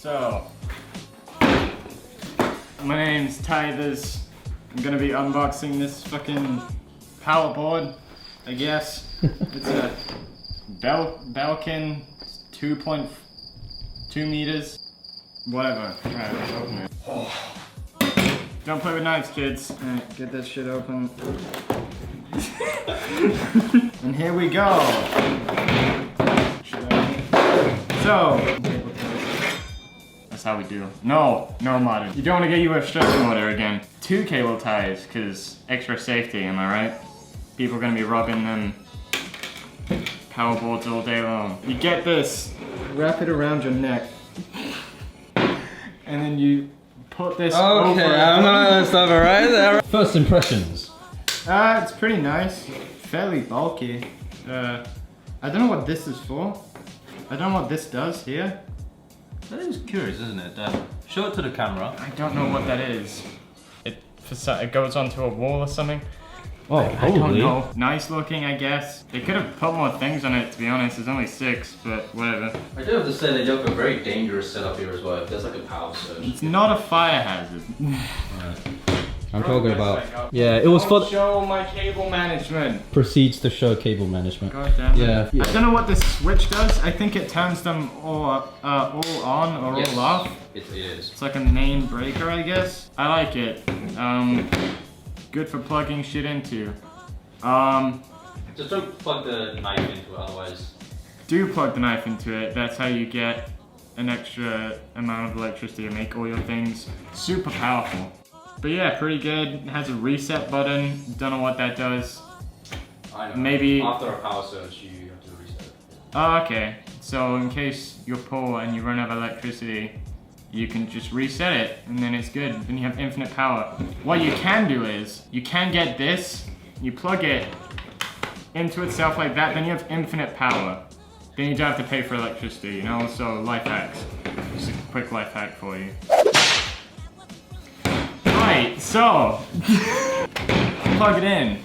So, my name's TaitherZ. I'm gonna be unboxing this fucking power board, I guess. It's a Belkin 2.2 meters. Whatever. Alright, let's open it. Oh. Don't play with knives, kids. Alright, get that shit open. And here we go. So, that's how we do. No modern. You don't want to get US stretching order again. 2 cable ties, because extra safety, am I right? People are going to be rubbing them power boards all day long. You get this, wrap it around your neck, and then you put this over. Okay, I'm gonna stop it right there. First impressions. It's pretty nice. Fairly bulky. I don't know what this is for. I don't know what this does here. That is curious, isn't it? Show it to the camera. I don't know what that is. It goes onto a wall or something. Oh, I don't know. Nice looking, I guess. They could have put more things on it, to be honest. There's only 6, but whatever. I do have to say they have a very dangerous setup here as well. If there's like a power surge. It's not a fire hazard. I'm talking about. Yeah, it was for. Show my cable management. Proceeds to show cable management. God damn it. Yeah. I don't know what this switch does. I think it turns them all on or all off. It is. It's like a main breaker, I guess. I like it. Good for plugging shit into. Just don't plug the knife into it, otherwise. Do plug the knife into it. That's how you get an extra amount of electricity to make all your things super powerful. But yeah, pretty good. It has a reset button. Don't know what that does. I know. Maybe after a power surge, you have to reset it. Oh, okay. So in case you're poor and you run out of electricity, you can just reset it and then it's good. Then you have infinite power. What you can do is, you can get this, you plug it into itself like that, then you have infinite power. Then you don't have to pay for electricity, you know? So life hacks. Just a quick life hack for you. Right, so, plug it in.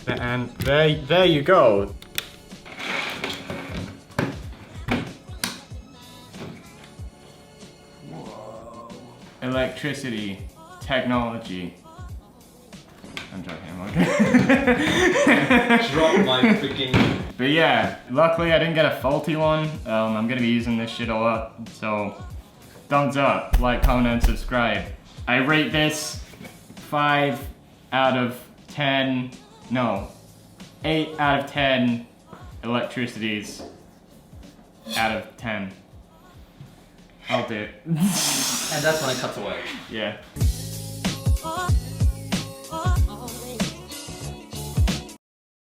And there you go. Electricity, technology. I'm joking, I'm okay. Drop my freaking... But yeah, luckily I didn't get a faulty one. I'm gonna be using this shit a lot. So, thumbs up, like, comment, and subscribe. I rate this 5 out of 10, no, 8 out of 10 electricities out of 10. I'll do it. And that's when it cuts away. Yeah.